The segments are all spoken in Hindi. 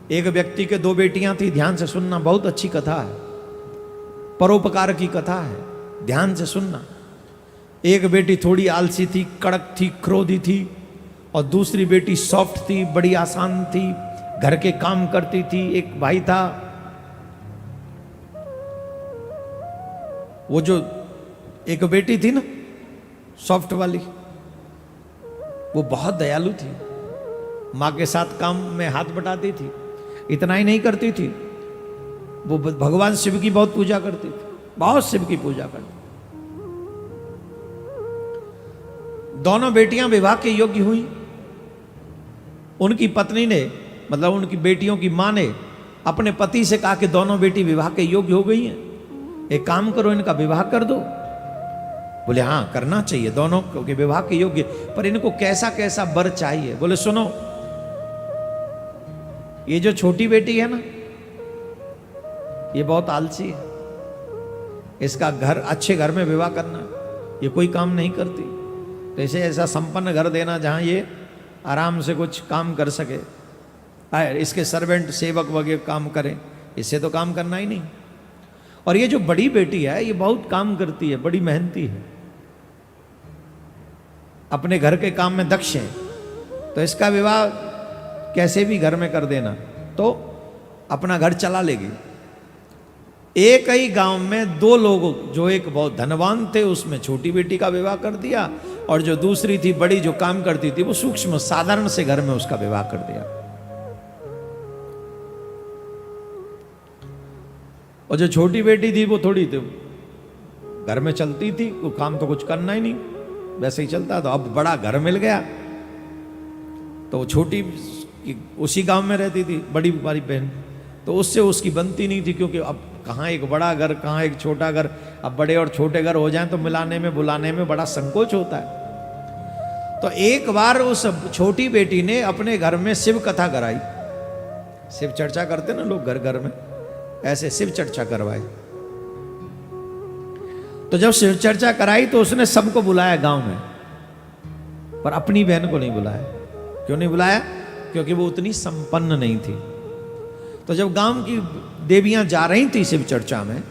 एक व्यक्ति के दो बेटियां थी, ध्यान से सुनना, बहुत अच्छी कथा है, परोपकार की कथा है, ध्यान से सुनना। एक बेटी थोड़ी आलसी थी, कड़क थी, क्रोधी थी, और दूसरी बेटी सॉफ्ट थी, बड़ी आसान थी, घर के काम करती थी। एक भाई था, वो जो एक बेटी थी ना सॉफ्ट वाली, वो बहुत दयालु थी, माँ के साथ काम में हाथ बटाती थी। इतना ही नहीं करती थी, वो भगवान शिव की बहुत पूजा करती थी, बहुत शिव की पूजा करती। दोनों बेटियां विवाह के योग्य हुई। उनकी पत्नी ने, मतलब उनकी बेटियों की मां ने अपने पति से कहा कि दोनों बेटी विवाह के योग्य हो गई हैं, एक काम करो, इनका विवाह कर दो। बोले हाँ करना चाहिए, दोनों के विवाह के योग्य, पर इनको कैसा कैसा वर चाहिए। बोले सुनो, ये जो छोटी बेटी है ना, ये बहुत आलसी है, इसका घर, अच्छे घर में विवाह करना, ये कोई काम नहीं करती, तो इसे ऐसा संपन्न घर देना जहां ये आराम से कुछ काम कर सके, इसके सर्वेंट सेवक वगैरह काम करें, इससे तो काम करना ही नहीं। और ये जो बड़ी बेटी है, ये बहुत काम करती है, बड़ी मेहनती है, अपने घर के काम में दक्ष है, तो इसका विवाह कैसे भी घर में कर देना तो अपना घर चला लेगी। एक ही गांव में दो लोग, जो एक बहुत धनवान थे, उसमें छोटी बेटी का विवाह कर दिया, और जो दूसरी थी बड़ी, जो काम करती थी, वो सूक्ष्म साधारण से घर में उसका विवाह कर दिया। और जो छोटी बेटी थी, वो थोड़ी थी, घर में चलती थी, वो काम तो कुछ करना ही नहीं, वैसे ही चलता। तो अब बड़ा घर मिल गया, तो वो छोटी उसी गांव में रहती थी, बड़ी वाली बहन, तो उससे उसकी बनती नहीं थी, क्योंकि अब कहाँ एक बड़ा घर, कहाँ एक छोटा घर, अब बड़े और छोटे घर हो जाएं तो मिलाने में बुलाने में बड़ा संकोच होता है। तो एक बार उस छोटी बेटी ने अपने घर में शिव कथा कराई, शिव चर्चा करते ना लोग घर घर में, ऐसे शिव चर्चा करवाई। तो जब शिव चर्चा कराई तो उसने सबको बुलाया गांव में, पर अपनी बहन को नहीं बुलाया। क्यों नहीं बुलाया? क्योंकि वो उतनी संपन्न नहीं थी। तो जब गांव की देवियां जा रही थी शिव चर्चा में,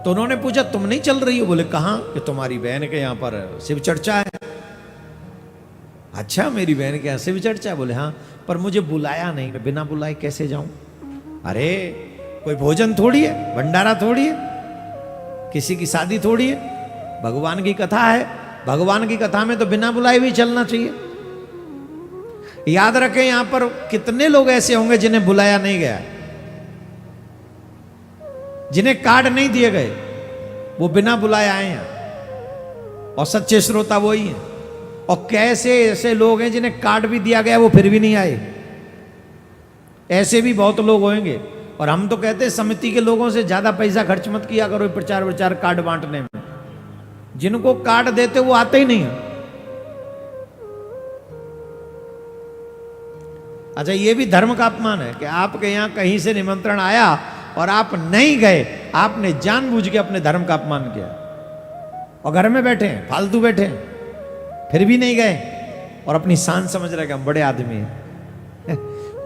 तो उन्होंने पूछा तुम नहीं चल रही हो? बोले कहां? कि तुम्हारी बहन के यहां पर शिव चर्चा है। अच्छा मेरी बहन के यहां शिव चर्चा? बोले हाँ, पर मुझे बुलाया नहीं, बिना बुलाए कैसे जाऊं? अरे कोई भोजन थोड़ी है, भंडारा थोड़ी है, किसी की शादी थोड़ी है, भगवान की कथा है, भगवान की कथा में तो बिना बुलाए भी चलना चाहिए। याद रखें, यहां पर कितने लोग ऐसे होंगे जिन्हें बुलाया नहीं गया, जिन्हें कार्ड नहीं दिए गए, वो बिना बुलाए आए हैं, और सच्चे श्रोता वही हैं। और कैसे ऐसे लोग हैं जिन्हें कार्ड भी दिया गया वो फिर भी नहीं आए, ऐसे भी बहुत लोग होंगे। और हम तो कहते हैं समिति के लोगों से ज्यादा पैसा खर्च मत किया करो प्रचार प्रचार कार्ड बांटने में, जिनको कार्ड देते वो आते ही नहीं है। अच्छा ये भी धर्म का अपमान है कि आपके यहां कहीं से निमंत्रण आया और आप नहीं गए, आपने जानबूझ के अपने धर्म का अपमान किया, और घर में बैठे हैं, फालतू बैठे हैं, फिर भी नहीं गए, और अपनी शान समझ रहे कि हम बड़े आदमी हैं।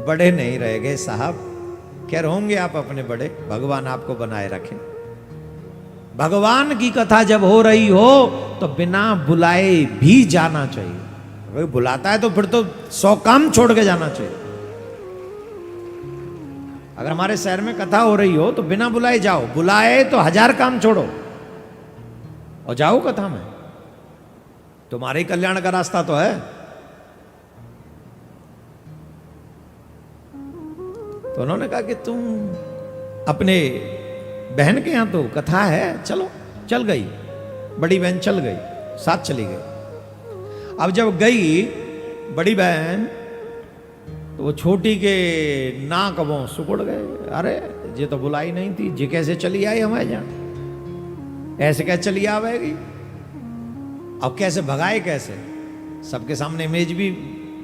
बड़े नहीं रह गए साहब, क्या होंगे आप अपने बड़े? भगवान आपको बनाए रखे। भगवान की कथा जब हो रही हो तो बिना बुलाए भी जाना चाहिए। अगर बुलाता है तो फिर तो 100 काम छोड़ के जाना चाहिए। अगर हमारे शहर में कथा हो रही हो तो बिना बुलाए जाओ, बुलाए तो 1000 काम छोड़ो और जाओ कथा में, तुम्हारे ही कल्याण का रास्ता तो है। तो उन्होंने कहा कि तुम अपने बहन के यहां तो कथा है, चलो। चल गई, बड़ी बहन चल गई, साथ चली गई। अब जब गई बड़ी बहन तो वो छोटी के नाक वो सुकुड़ गए। अरे ये तो बुलाई नहीं थी, जी कैसे चली आई हमारे यहां? ऐसे कैसे चली आवेगी? अब कैसे भगाए? कैसे? सबके सामने इमेज भी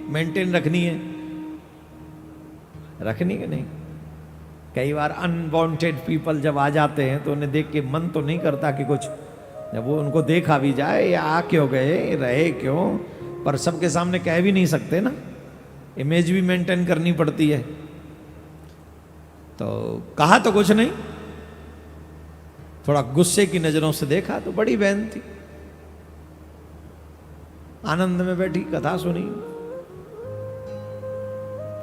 मेंटेन रखनी है, रखनी कि नहीं? कई बार अनवांटेड पीपल जब आ जाते हैं तो उन्हें देख के मन तो नहीं करता कि कुछ, जब वो उनको देखा भी जाए, या आ क्यों गए, रहे क्यों, पर सबके सामने कह भी नहीं सकते ना, इमेज भी मेंटेन करनी पड़ती है। तो कहा तो कुछ नहीं, थोड़ा गुस्से की नजरों से देखा तो बड़ी बहन थी, आनंद में बैठी कथा सुनी,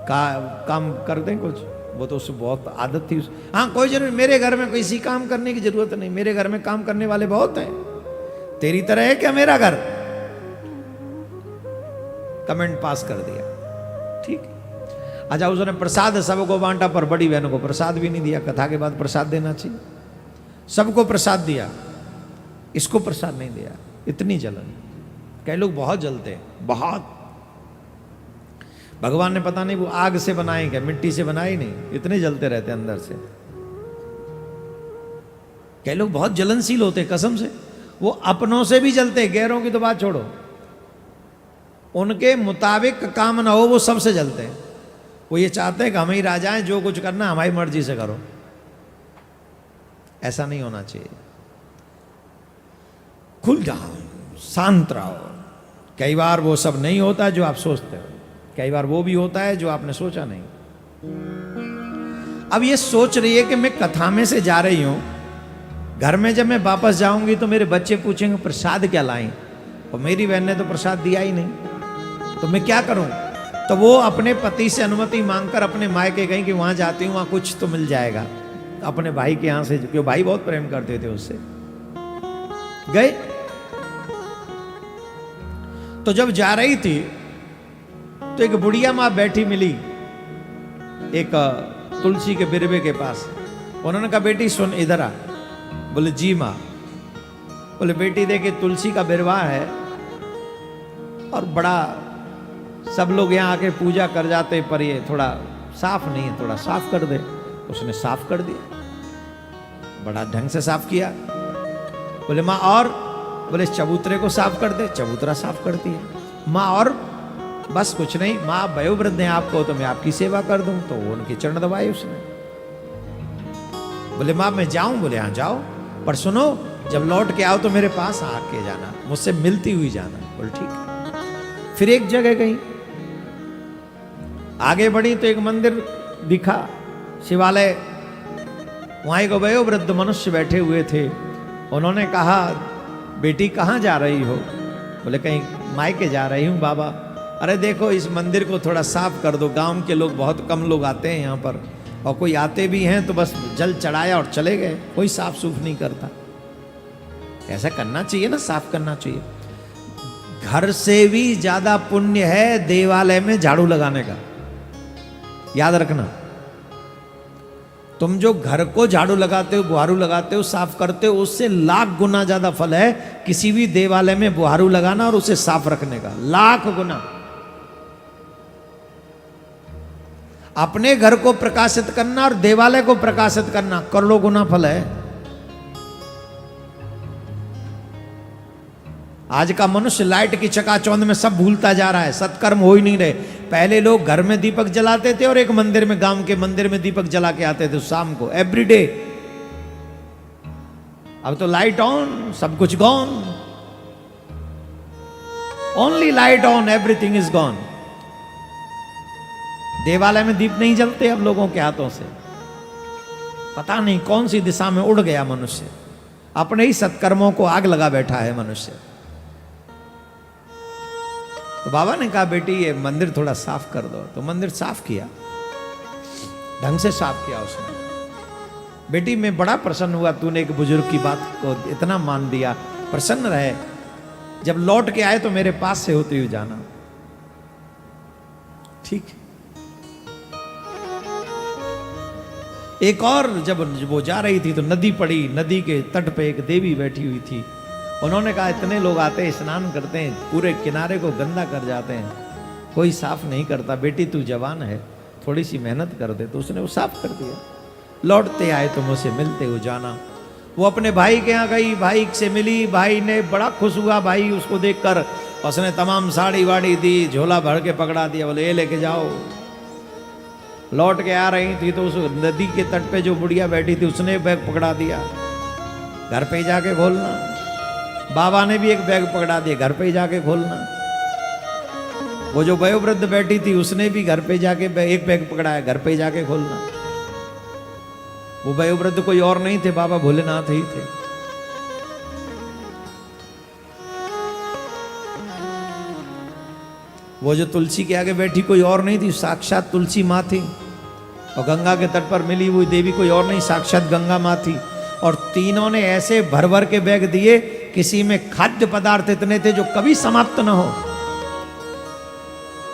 काम कर दें कुछ, वो तो उससे बहुत आदत थी। हाँ कोई जरूरी, मेरे घर में किसी काम करने की जरूरत नहीं, मेरे घर में काम करने वाले बहुत हैं, तेरी तरह है क्या मेरा घर? कमेंट पास कर दिया, ठीक। अच्छा उसने प्रसाद सबको बांटा, पर बड़ी बहनों को प्रसाद भी नहीं दिया। कथा के बाद प्रसाद देना चाहिए, सबको प्रसाद दिया, इसको प्रसाद नहीं दिया। इतनी जलन, कई लोग बहुत जलते हैं, बहुत। भगवान ने पता नहीं वो आग से बनाए क्या, मिट्टी से बनाए नहीं, इतने जलते रहते अंदर से। कई लोग बहुत जलनशील होते कसम से, वो अपनों से भी जलते, गैरों की तो बात छोड़ो, उनके मुताबिक काम ना हो वो सबसे जलते हैं। वो ये चाहते हैं कि हम ही राजा हैं, जो कुछ करना हमारी मर्जी से करो। ऐसा नहीं होना चाहिए, खुल जाओ, शांत रहो। कई बार वो सब नहीं होता जो आप सोचते हो, कई बार वो भी होता है जो आपने सोचा नहीं। अब ये सोच रही है कि मैं कथा में से जा रही हूं, घर में जब मैं वापस जाऊंगी तो मेरे बच्चे पूछेंगे प्रसाद क्या लाएं, और मेरी बहन ने तो प्रसाद दिया ही नहीं, तो मैं क्या करूं? तो वो अपने पति से अनुमति मांगकर अपने मायके गई कि वहां जाती हूं, वहां कुछ तो मिल जाएगा। अपने भाई के यहां से, क्योंकि भाई बहुत प्रेम करते थे उससे, गए। तो जब जा रही थी तो एक बुढ़िया माँ बैठी मिली एक तुलसी के बिरबे के पास। उन्होंने कहा बेटी सुन इधर आ। बोले जी माँ। बोले बेटी देखे तुलसी का बिरवा है और बड़ा सब लोग यहाँ आके पूजा कर जाते, पर ये थोड़ा साफ नहीं है, थोड़ा साफ कर दे। उसने साफ कर दिया, बड़ा ढंग से साफ किया। बोले माँ और? बोले चबूतरे को साफ कर दे, चबूतरा साफ कर दिया। माँ और? बस कुछ नहीं माँ, वयोवृद्ध हैं आपको तो मैं आपकी सेवा कर दूं। तो वो उनके चरण दबाए उसने। बोले माँ मैं जाऊं? बोले हाँ जाओ, पर सुनो जब लौट के आओ तो मेरे पास आके जाना, मुझसे मिलती हुई जाना। बोले ठीक है। फिर एक जगह गई, आगे बढ़ी तो एक मंदिर दिखा, शिवालय। वहां एक वयोवृद्ध मनुष्य बैठे हुए थे। उन्होंने कहा बेटी कहाँ जा रही हो? बोले कहीं मायके जा रही हूँ बाबा। अरे देखो इस मंदिर को थोड़ा साफ कर दो, गांव के लोग बहुत कम लोग आते हैं यहाँ पर, और कोई आते भी हैं तो बस जल चढ़ाया और चले गए, कोई साफ सूफ नहीं करता। ऐसा करना चाहिए ना, साफ करना चाहिए। घर से भी ज्यादा पुण्य है देवालय में झाड़ू लगाने का, याद रखना। तुम जो घर को झाड़ू लगाते हो, बुहारू लगाते हो, साफ करते हो, उससे लाख गुना ज्यादा फल है किसी भी देवालय में बुहारू लगाना और उसे साफ रखने का, लाख गुना। अपने घर को प्रकाशित करना और देवालय को प्रकाशित करना करोड़ों गुना फल है। आज का मनुष्य लाइट की चकाचौंध में सब भूलता जा रहा है, सत्कर्म हो ही नहीं रहे। पहले लोग घर में दीपक जलाते थे और एक मंदिर में, गांव के मंदिर में दीपक जला के आते थे शाम को, एवरीडे। अब तो लाइट ऑन, सब कुछ gone, only light on, everything is gone. देवालय में दीप नहीं जलते अब लोगों के हाथों से। पता नहीं कौन सी दिशा में उड़ गया मनुष्य, अपने ही सत्कर्मों को आग लगा बैठा है मनुष्य। तो बाबा ने कहा बेटी ये मंदिर थोड़ा साफ कर दो। तो मंदिर साफ किया, ढंग से साफ किया उसने। बेटी मैं बड़ा प्रसन्न हुआ, तूने एक बुजुर्ग की बात को इतना मान दिया, प्रसन्न रहे। जब लौट के आए तो मेरे पास से होते हुए जाना, ठीक। एक और जब वो जा रही थी तो नदी पड़ी, नदी के तट पे एक देवी बैठी हुई थी। उन्होंने कहा इतने लोग आते हैं, स्नान करते हैं, पूरे किनारे को गंदा कर जाते हैं, कोई साफ नहीं करता। बेटी तू जवान है, थोड़ी सी मेहनत कर दे। तो उसने वो साफ कर दिया। लौटते आए तो मुझसे मिलते हुए जाना। वो अपने भाई के यहाँ गई, भाई से मिली, भाई ने बड़ा खुश हुआ भाई उसको देखकर, उसने तमाम साड़ी वाड़ी दी, झोला भर के पकड़ा दिया, बोले ये लेके जाओ। लौट के आ रही थी तो उस नदी के तट पे जो बुढ़िया बैठी थी उसने बैग पकड़ा दिया, घर पे ही जाके खोलना। बाबा ने भी एक बैग पकड़ा दिया, घर पे ही जाके खोलना। वो जो वयोवृद्ध बैठी थी उसने भी घर पे जाके एक बैग पकड़ाया, घर पे जाके खोलना। वो वयोवृद्ध कोई और नहीं थे, बाबा भोलेनाथ ही थे। वो जो तुलसी के आगे बैठी कोई और नहीं थी, साक्षात तुलसी माँ थी। और गंगा के तट पर मिली हुई देवी कोई और नहीं, साक्षात गंगा माँ थी। और तीनों ने ऐसे भर भर के बैग दिए, किसी में खाद्य पदार्थ इतने थे जो कभी समाप्त न हो।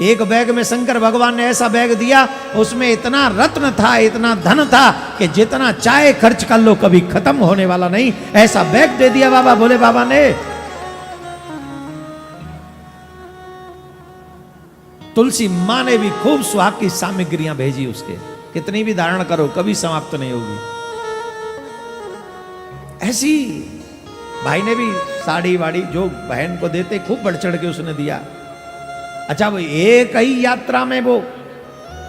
एक बैग में शंकर भगवान ने ऐसा बैग दिया, उसमें इतना रत्न था, इतना धन था कि जितना चाहे खर्च कर लो कभी खत्म होने वाला नहीं, ऐसा बैग दे दिया बाबा भोले बाबा ने। तुलसी माँ ने भी खूब सुहाग की सामग्रियां भेजी उसके, कितनी भी धारण करो कभी समाप्त नहीं होगी। ऐसी भाई ने भी साड़ी वाड़ी जो बहन को देते खूब बढ़ चढ़ के उसने दिया। अच्छा, वो एक ही यात्रा में वो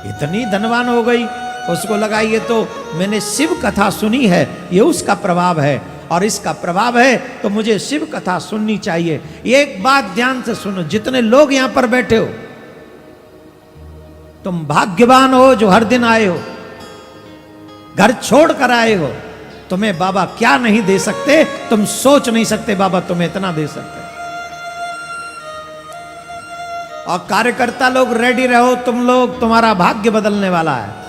इतनी धनवान हो गई, उसको लगा ये तो मैंने शिव कथा सुनी है, ये उसका प्रभाव है और इसका प्रभाव है तो मुझे शिव कथा सुननी चाहिए। एक बात ध्यान से सुनो, जितने लोग यहां पर बैठे हो, तुम भाग्यवान हो जो हर दिन आए हो, घर छोड़ कर आए हो। तुम्हें बाबा क्या नहीं दे सकते, तुम सोच नहीं सकते बाबा तुम्हें इतना दे सकते। और कार्यकर्ता लोग रेडी रहो, तुम लोग, तुम्हारा भाग्य बदलने वाला है।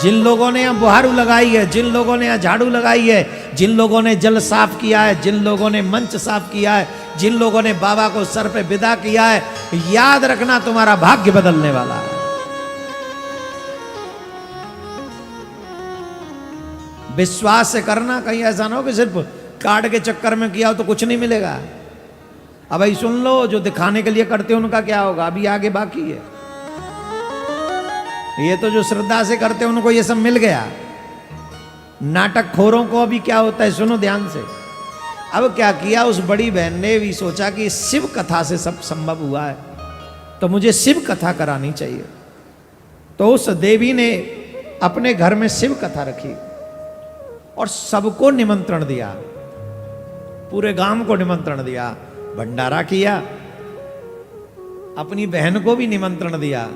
जिन लोगों ने यहाँ बुहारू लगाई है, जिन लोगों ने यहाँ झाड़ू लगाई है, जिन लोगों ने जल साफ किया है, जिन लोगों ने मंच साफ किया है, जिन लोगों ने बाबा को सर पे विदा किया है, याद रखना तुम्हारा भाग्य बदलने वाला है। विश्वास से करना, कहीं ऐसा ना हो कि सिर्फ कार्ड के चक्कर में किया हो तो कुछ नहीं मिलेगा। अब भाई सुन लो, जो दिखाने के लिए करते हैं उनका क्या होगा, अभी आगे बाकी है। ये तो जो श्रद्धा से करते हैं उनको ये सब मिल गया। नाटक खोरों को अभी क्या होता है, सुनो ध्यान से। अब क्या किया, उस बड़ी बहन ने भी सोचा कि शिव कथा से सब संभव हुआ है तो मुझे शिव कथा करानी चाहिए। तो उस देवी ने अपने घर में शिव कथा रखी और सबको निमंत्रण दिया, पूरे गांव को निमंत्रण दिया, भंडारा किया, अपनी बहन को भी निमंत्रण दिया।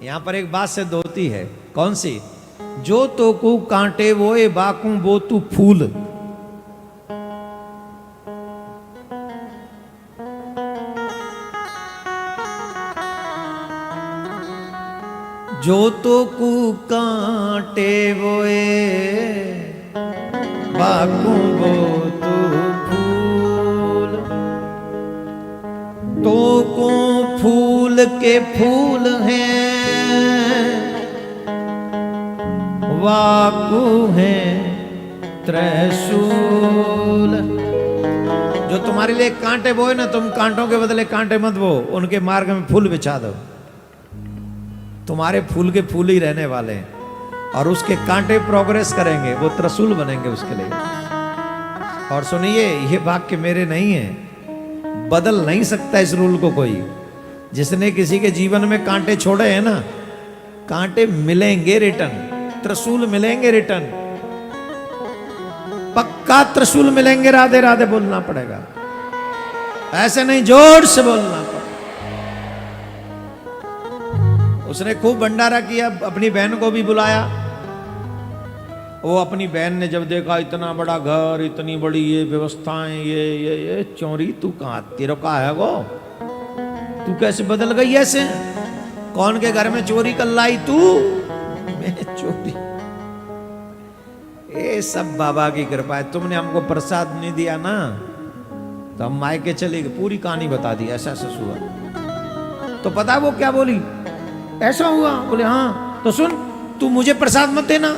यहां पर एक बात सिद्ध होती है, कौन सी? जो तो को कांटे वो ए बाकू वो तू फूल। जो तो को कांटे वो ए बाकू वो तू फूल, तो को फूल के फूल हैं, वाकू है त्रिशूल। जो तुम्हारे लिए कांटे बोए ना, तुम कांटों के बदले कांटे मत बो, उनके मार्ग में फूल बिछा दो। तुम्हारे फूल के फूल ही रहने वाले हैं और उसके कांटे प्रोग्रेस करेंगे, वो त्रिशूल बनेंगे उसके लिए। और सुनिए, ये वाक्य मेरे नहीं है, बदल नहीं सकता इस रूल को कोई। जिसने किसी के जीवन में कांटे छोड़े हैं ना, कांटे मिलेंगे रिटर्न, त्रिशूल मिलेंगे रिटर्न, पक्का त्रिशूल मिलेंगे। राधे राधे बोलना पड़ेगा, ऐसे नहीं जोर से बोलना पड़ेगा। उसने खूब भंडारा किया, अपनी बहन को भी बुलाया। वो अपनी बहन ने जब देखा इतना बड़ा घर, इतनी बड़ी ये व्यवस्थाएं, ये चोरी, तू कहाँ, तेरा कहा है वो, तू कैसे बदल गई ऐसे? कौन के घर में चोरी कर लाई तू? मैं चोरी? ये सब बाबा की कृपा है। तुमने हमको प्रसाद नहीं दिया ना, तो हम मायके चले गए, पूरी कहानी बता दी, ऐसा ऐसा हुआ। तो पता वो क्या बोली, ऐसा हुआ? बोले हाँ। तो सुन, तू मुझे प्रसाद मत देना।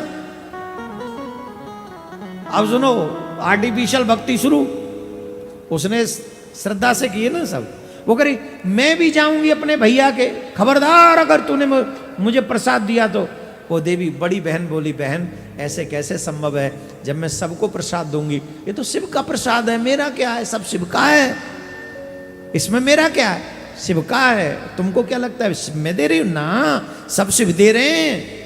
अब सुनो, आर्टिफिशियल भक्ति शुरू उसने श्रद्धा से की है ना सब। वो करी, मैं भी जाऊंगी अपने भैया के, खबरदार अगर तूने मुझे प्रसाद दिया तो। वो देवी बड़ी बहन बोली, बहन ऐसे कैसे संभव है, जब मैं सबको प्रसाद दूंगी? ये तो शिव का प्रसाद है, मेरा क्या है, सब शिव का है, इसमें मेरा क्या है, शिव का है। तुमको क्या लगता है मैं दे रही हूं? ना, सब शिव दे रहे हैं।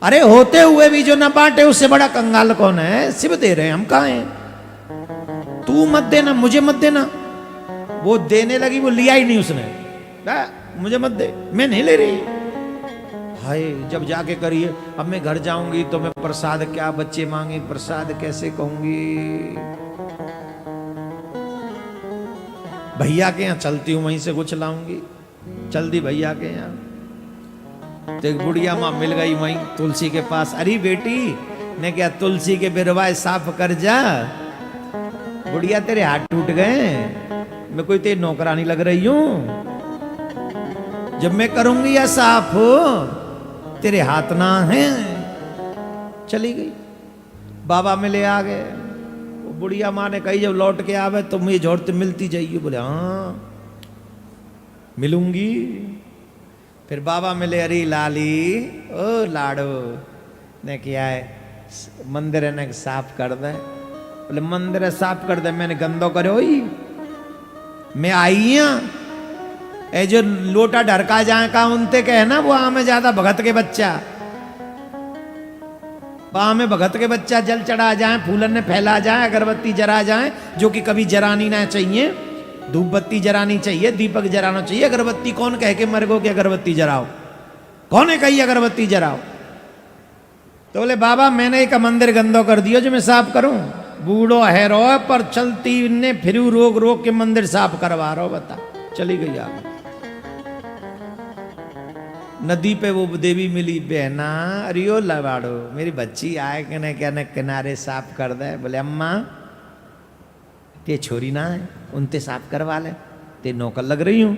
अरे होते हुए भी जो न बांटे उससे बड़ा कंगाल कौन है? शिव दे रहे हैं, हम कहाँ हैं? तू मत देना, मुझे मत देना। वो देने लगी, वो लिया ही नहीं उसने, मुझे मत दे, मैं नहीं ले रही। हाय, जब जाके करिए, अब मैं घर जाऊंगी तो मैं प्रसाद क्या, बच्चे मांगे प्रसाद कैसे कहूंगी। भैया के यहाँ चलती हूँ, वहीं से कुछ लाऊंगी। चल दी भैया के यहाँ, तो एक बुढ़िया माँ मिल गई वहीं तुलसी के पास। अरे बेटी ने क्या, तुलसी के बिरवाए साफ कर जा। बुढ़िया तेरे हाथ टूट गए, मैं कोई तेरी नौकरानी लग रही हूं? जब मैं करूंगी या साफ हो, तेरे हाथ ना हैं। चली गई, बाबा मिले आ गए। वो बुढ़िया माँ ने कही जब लौट के आवे तो मुझे जोड़ते मिलती जाइए। बोले हाँ मिलूंगी। फिर बाबा मिले, अरे लाली ओ लाडो ने क्या है, मंदिर ने साफ कर दे। बोले मंदिर साफ कर दे, मैंने गंदो करो ही, मैं आई हूं। ए जो लोटा ढरका जाए का उनते कहे ना, वो आमे ज्यादा भगत के बच्चा, वहां में भगत के बच्चा जल चढ़ा जाए, फूलन ने फैला जाए, अगरबत्ती जरा जाए, जो कि कभी जरानी ना चाहिए। धूप बत्ती जरानी चाहिए, दीपक जराना चाहिए। अगरबत्ती कौन कह के मर गो कि अगरबत्ती जराओ? कौन है कही अगरबत्ती जराओ? तो बोले बाबा मैंने एक मंदिर गंदो कर दियो जो मैं साफ करूं। बूढ़ो है रो पर चलती ने फिर रोक रोक के मंदिर साफ करवा रहा। बता, चली गई आगे। नदी पे वो देवी मिली, बहना अरियो लवाड़ो मेरी बच्ची आए कि न क्या न किनारे साफ कर दे। बोले अम्मा ते छोरी ना है, उनते साफ करवा ले, ते नौकर लग रही हूं।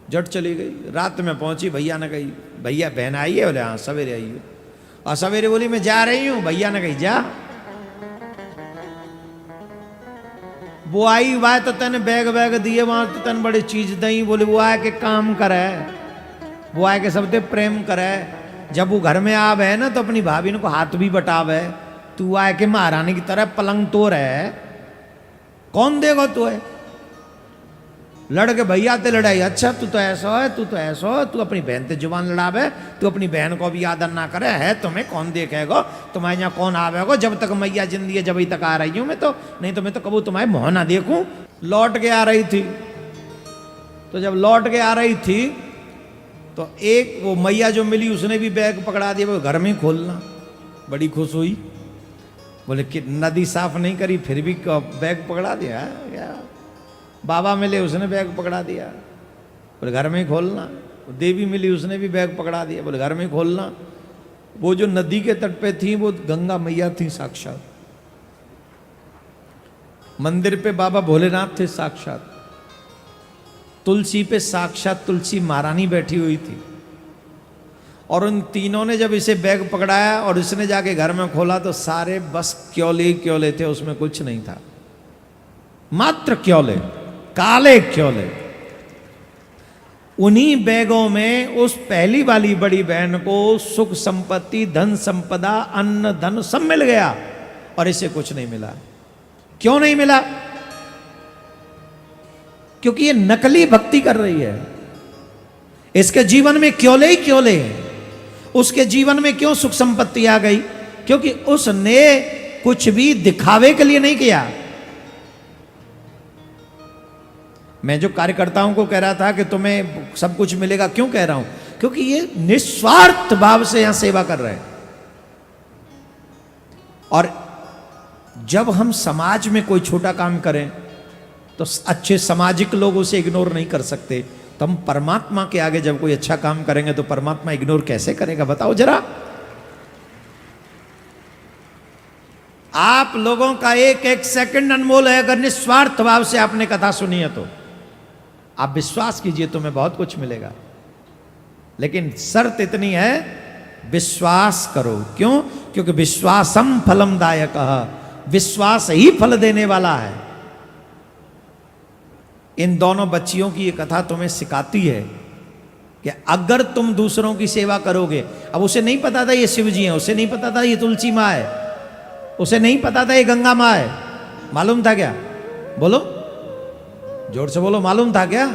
जट चली गई। रात में पहुंची, भैया ने कही भैया बहन आई है? बोले हाँ सवेरे आई हो। और सवेरे बोली मैं जा रही हूं। भैया ने कही जा। वो आई वह तो तेने बैग बैग दिए, वहां तो तेन बड़ी चीज दई। बोले वो आए के काम करे, वो आए के सबसे प्रेम करे। जब वो घर में आवे ना तो अपनी भाभी को हाथ भी बटावे। तू आए के महारानी की तरह पलंग तो रहे, कौन देगा तू है? लड़के भैया ते लड़ाई। अच्छा तू तो ऐसा है, तू तो ऐसा है, तू अपनी बहन ते जुबान लड़ावे, तू अपनी बहन को भी आदर ना करे है, तुम्हें कौन देखेगा? तुम्हारे यहाँ कौन आवेगा? जब तक मैया जिंदी है जब तक आ रही हूं मैं तो, नहीं तो मैं तो कबू तुम्हारे मुँह ना देखूं। लौट के आ रही थी, तो जब लौट के आ रही थी तो एक वो मैया जो मिली उसने भी बैग पकड़ा दिया, वो घर में खोलना। बड़ी खुश हुई। बोले कि नदी साफ नहीं करी फिर भी बैग पकड़ा दिया क्या? बाबा मिले उसने बैग पकड़ा दिया। बोले घर में ही खोलना। देवी मिली उसने भी बैग पकड़ा दिया। बोले घर में ही खोलना। वो जो नदी के तट पे थी वो गंगा मैया थी साक्षात। मंदिर पे बाबा भोलेनाथ थे साक्षात। तुलसी पे साक्षात तुलसी महारानी बैठी हुई थी। और उन तीनों ने जब इसे बैग पकड़ाया और इसने जाके घर में खोला तो सारे बस क्योले थे, उसमें कुछ नहीं था, मात्र क्योले, काले क्योले। उन्हीं बैगों में उस पहली वाली बड़ी बहन को सुख संपत्ति, धन संपदा, अन्न धन सब मिल गया और इसे कुछ नहीं मिला। क्यों नहीं मिला? क्योंकि ये नकली भक्ति कर रही है। इसके जीवन में क्योले ही क्योले हैं। उसके जीवन में क्यों सुख संपत्ति आ गई? क्योंकि उसने कुछ भी दिखावे के लिए नहीं किया। मैं जो कार्यकर्ताओं को कह रहा था कि तुम्हें सब कुछ मिलेगा, क्यों कह रहा हूं? क्योंकि ये निस्वार्थ भाव से यहां सेवा कर रहे हैं। और जब हम समाज में कोई छोटा काम करें तो अच्छे सामाजिक लोग उसे इग्नोर नहीं कर सकते। तो हम परमात्मा के आगे जब कोई अच्छा काम करेंगे तो परमात्मा इग्नोर कैसे करेगा? बताओ जरा। आप लोगों का एक एक सेकंड अनमोल है। अगर निस्वार्थ भाव से आपने कथा सुनी है तो आप विश्वास कीजिए तुम्हें बहुत कुछ मिलेगा। लेकिन शर्त इतनी है, विश्वास करो। क्यों? क्योंकि विश्वासम फलम दायकः, विश्वास ही फल देने वाला है। इन दोनों बच्चियों की ये कथा तुम्हें सिखाती है कि अगर तुम दूसरों की सेवा करोगे। अब उसे नहीं पता था ये शिव जी हैं, उसे नहीं पता था ये तुलसी माँ है, उसे नहीं पता था ये गंगा माँ है। मालूम था क्या? बोलो जोर से बोलो, मालूम था क्या?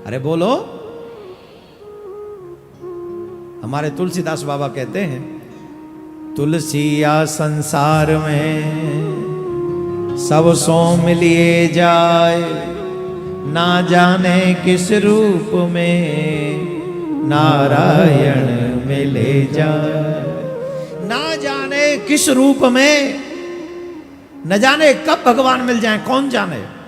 अरे बोलो। हमारे तुलसीदास बाबा कहते हैं, तुलसिया संसार में सब सो मिलिए जाए, ना जाने किस रूप में नारायण मिले जाए। ना जाने किस रूप में, न जाने कब भगवान मिल जाए, कौन जाने।